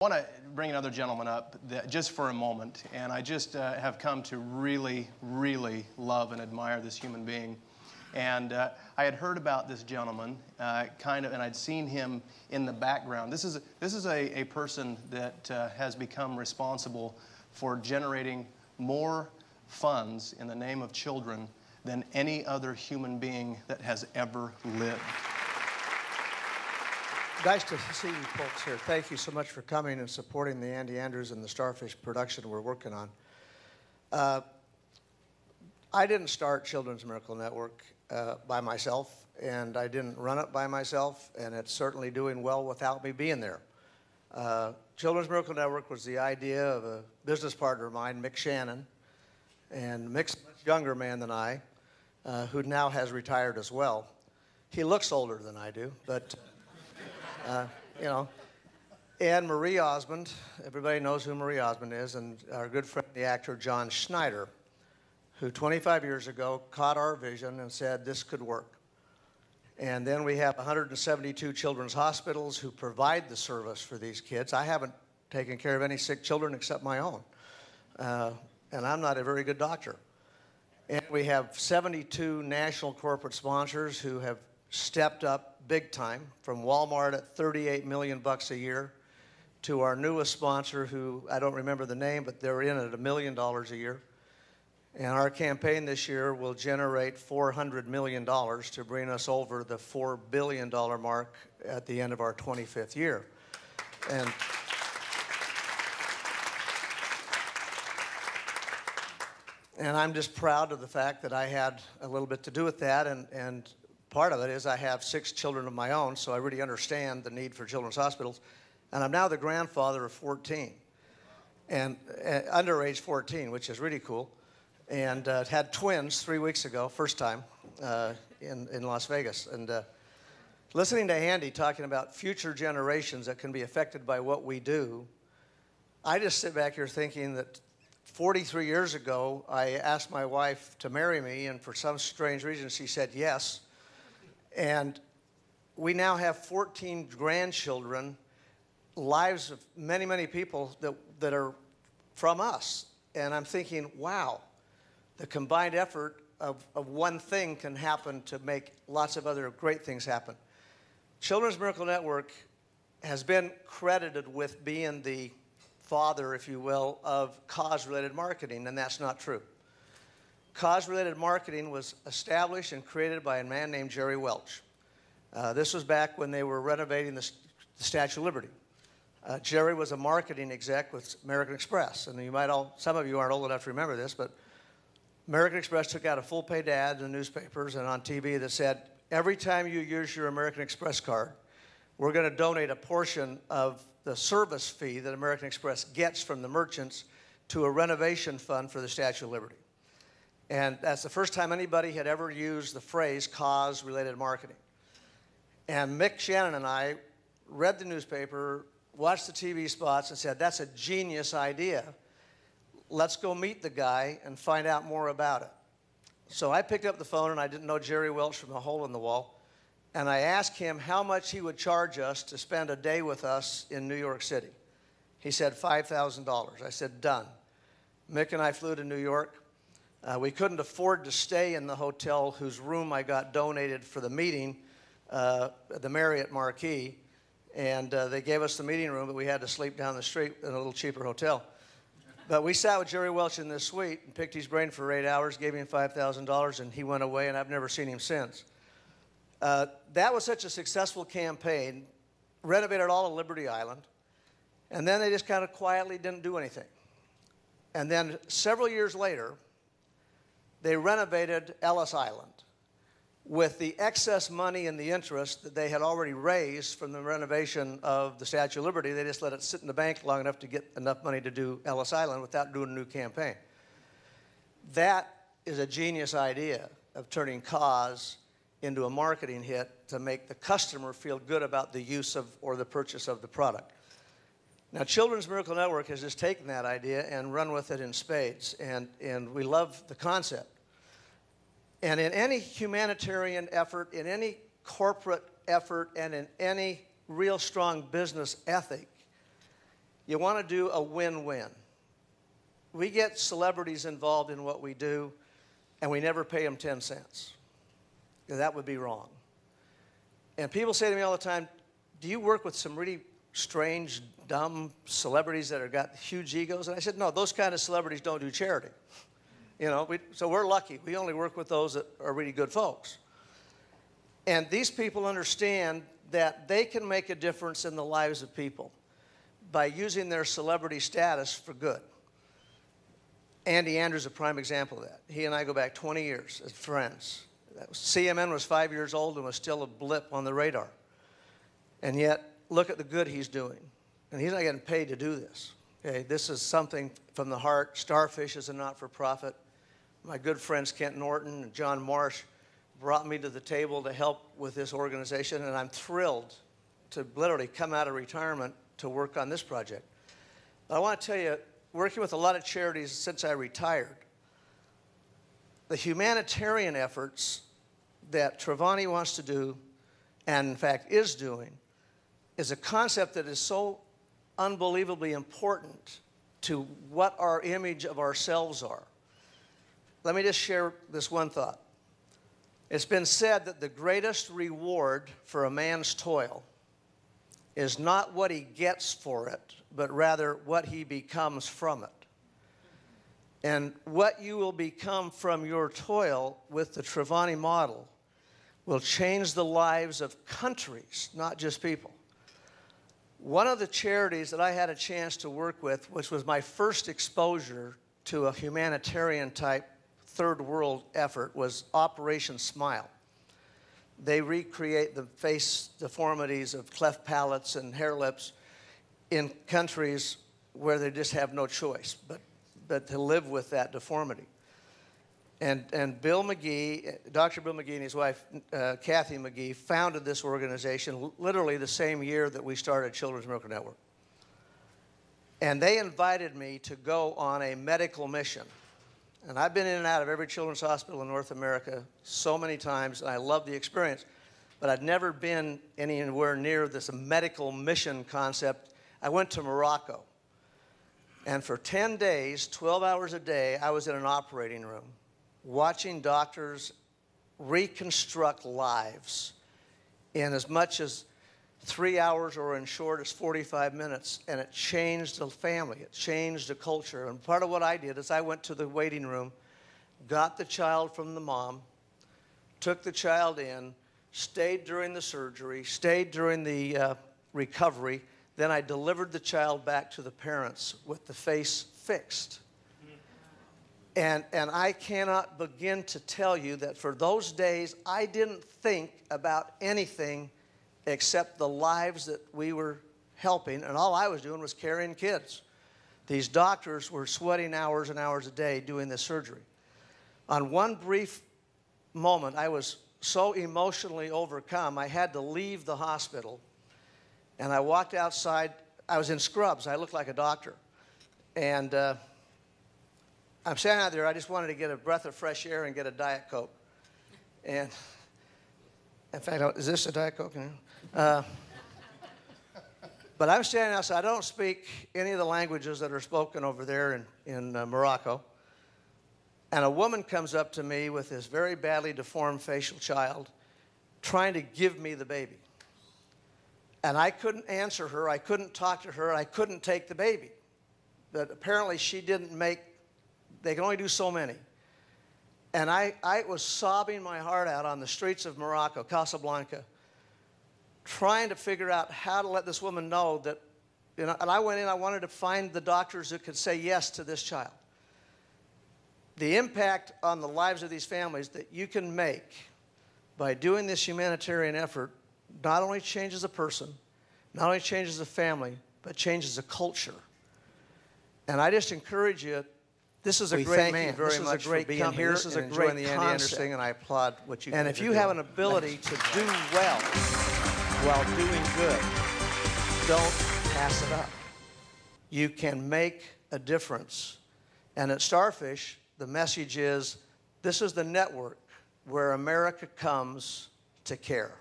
I want to bring another gentleman up just for a moment, and I just have come to really, really love and admire this human being. And I had heard about this gentleman, and I'd seen him in the background. This is a person that has become responsible for generating more funds in the name of children than any other human being that has ever lived. Nice to see you folks here. Thank you so much for coming and supporting the Andy Andrews and the Starfish production we're working on. I didn't start Children's Miracle Network by myself, and I didn't run it by myself, and it's certainly doing well without me being there. Children's Miracle Network was the idea of a business partner of mine, Mick Shannon, and Mick's a much younger man than I, who now has retired as well. He looks older than I do, but you know. And Marie Osmond, everybody knows who Marie Osmond is, and our good friend, the actor John Schneider, who 25 years ago caught our vision and said this could work. And then we have 172 children's hospitals who provide the service for these kids. I haven't taken care of any sick children except my own. And I'm not a very good doctor. And we have 72 national corporate sponsors who have stepped up big time, from Walmart at $38 million a year to our newest sponsor, who I don't remember the name, but they're in at $1 million a year. And our campaign this year will generate $400 million to bring us over the $4 billion mark at the end of our 25th year. And I'm just proud of the fact that I had a little bit to do with that, and part of it is I have 6 children of my own, so I really understand the need for children's hospitals. And I'm now the grandfather of 14, and under age 14, which is really cool. And had twins 3 weeks ago, first time, in Las Vegas. And listening to Andy talking about future generations that can be affected by what we do, I just sit back here thinking that 43 years ago, I asked my wife to marry me, and for some strange reason, she said yes. And we now have 14 grandchildren, lives of many, many people that are from us. And I'm thinking, wow, the combined effort of one thing can happen to make lots of other great things happen. Children's Miracle Network has been credited with being the father, if you will, of cause-related marketing, and that's not true. Cause-related marketing was established and created by a man named Jerry Welch. This was back when they were renovating the Statue of Liberty. Jerry was a marketing exec with American Express, and some of you aren't old enough to remember this, but American Express took out a full-page ad in the newspapers and on TV that said, every time you use your American Express card, we're going to donate a portion of the service fee that American Express gets from the merchants to a renovation fund for the Statue of Liberty. And that's the first time anybody had ever used the phrase cause-related marketing. And Mick Shannon and I read the newspaper, watched the TV spots, and said, that's a genius idea. Let's go meet the guy and find out more about it. So I picked up the phone, and I didn't know Jerry Welch from a hole in the wall. And I asked him how much he would charge us to spend a day with us in New York City. He said $5,000. I said, done. Mick and I flew to New York. We couldn't afford to stay in the hotel whose room I got donated for the meeting, the Marriott Marquis. And they gave us the meeting room, but we had to sleep down the street in a little cheaper hotel. But we sat with Jerry Welch in this suite and picked his brain for 8 hours, gave him $5,000, and he went away, and I've never seen him since. That was such a successful campaign, renovated all of Liberty Island, and then they just kind of quietly didn't do anything. And then several years later, they renovated Ellis Island with the excess money and the interest that they had already raised from the renovation of the Statue of Liberty. They just let it sit in the bank long enough to get enough money to do Ellis Island without doing a new campaign. That is a genius idea of turning cause into a marketing hit to make the customer feel good about the use of or the purchase of the product. Now, Children's Miracle Network has just taken that idea and run with it in spades, and we love the concept. And in any humanitarian effort, in any corporate effort, and in any real strong business ethic, You want to do a win-win. We get celebrities involved in what we do, and we never pay them 10 cents. That would be wrong. And people say to me all the time, do you work with some really strange, dumb celebrities that have got huge egos? And I said, no, those kind of celebrities don't do charity. You know, so we're lucky. We only work with those that are really good folks. And these people understand that they can make a difference in the lives of people by using their celebrity status for good. Andy Andrews is a prime example of that. He and I go back 20 years as friends. CMN was 5 years old and was still a blip on the radar. And yet, look at the good he's doing. And he's not getting paid to do this. Okay? This is something from the heart. Starfish is a not-for-profit. My good friends Kent Norton and John Marsh brought me to the table to help with this organization, and I'm thrilled to literally come out of retirement to work on this project. But I want to tell you, working with a lot of charities since I retired, the humanitarian efforts that Trevani wants to do, and in fact is doing, is a concept that is so unbelievably important to what our image of ourselves are. Let me just share this one thought. It's been said that the greatest reward for a man's toil is not what he gets for it, but rather what he becomes from it. And what you will become from your toil with the Trevani model will change the lives of countries, not just people. One of the charities that I had a chance to work with, which was my first exposure to a humanitarian type third world effort, was Operation Smile. They recreate the face deformities of cleft palates and hair lips in countries where they just have no choice but to live with that deformity. And Bill McGee, Dr. Bill McGee and his wife, Kathy McGee, founded this organization literally the same year that we started Children's Miracle Network. And they invited me to go on a medical mission. And I've been in and out of every children's hospital in North America so many times, and I love the experience, but I'd never been anywhere near this medical mission concept. I went to Morocco. And for 10 days, 12 hours a day, I was in an operating room watching doctors reconstruct lives in as much as 3 hours or in short as 45 minutes. And it changed the family. It changed the culture. And part of what I did is I went to the waiting room, got the child from the mom, took the child in, stayed during the surgery, stayed during the recovery. Then I delivered the child back to the parents with the face fixed. And I cannot begin to tell you that for those days, I didn't think about anything except the lives that we were helping, and all I was doing was carrying kids. These doctors were sweating hours and hours a day doing this surgery. On one brief moment, I was so emotionally overcome, I had to leave the hospital. And I walked outside. I was in scrubs. I looked like a doctor. And I'm standing out there. I just wanted to get a breath of fresh air and get a Diet Coke. And in fact, is this a Diet Coke? But I'm standing outside. I don't speak any of the languages that are spoken over there in Morocco. And a woman comes up to me with this very badly deformed facial child trying to give me the baby. And I couldn't answer her, I couldn't talk to her, I couldn't take the baby. But apparently she didn't make, they can only do so many. And I was sobbing my heart out on the streets of Morocco, Casablanca, trying to figure out how to let this woman know that, you know, and I went in, I wanted to find the doctors who could say yes to this child. The impact on the lives of these families that you can make by doing this humanitarian effort not only changes a person, not only changes a family, but changes a culture. And I just encourage you, this is a great man. This is a great company. This is a great concept. And I applaud what you do. And if you have an ability to do well while doing good, don't pass it up. You can make a difference. And at Starfish, the message is, this is the network where America comes to care.